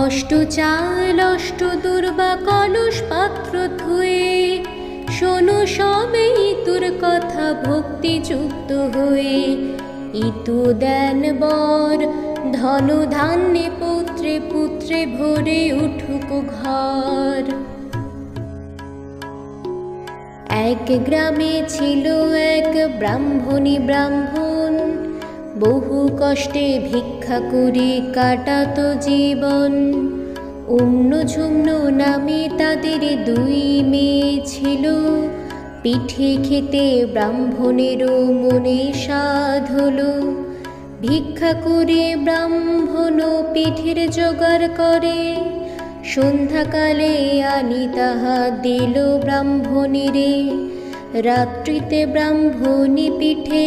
অষ্ট চাল অষ্ট দুর্বা কলস পাত্র ধুয়ে শোনো সবে ইতুর কথা ভক্তিযুক্ত হয়ে। ইতু দেন বর ধন ধান্যে পুত্রে পুত্রে ভরে উঠুক ঘর। এক গ্রামে ছিল এক ব্রাহ্মণী ব্রাহ্মণ, বহু কষ্টে ভিক্ষা করে কাটাত জীবন। অন্য ঝুম্ন নামে তাদের দুই মেয়ে ছিল, পিঠে খেতে ব্রাহ্মণেরও মনে সাধ হলো। ভিক্ষা করে ব্রাহ্মণ পিঠের জোগাড় করে, সন্ধ্যাকালে আনি তাহা দিল ব্রাহ্মণীরে। রাত্রিতে ব্রাহ্মণী পিঠে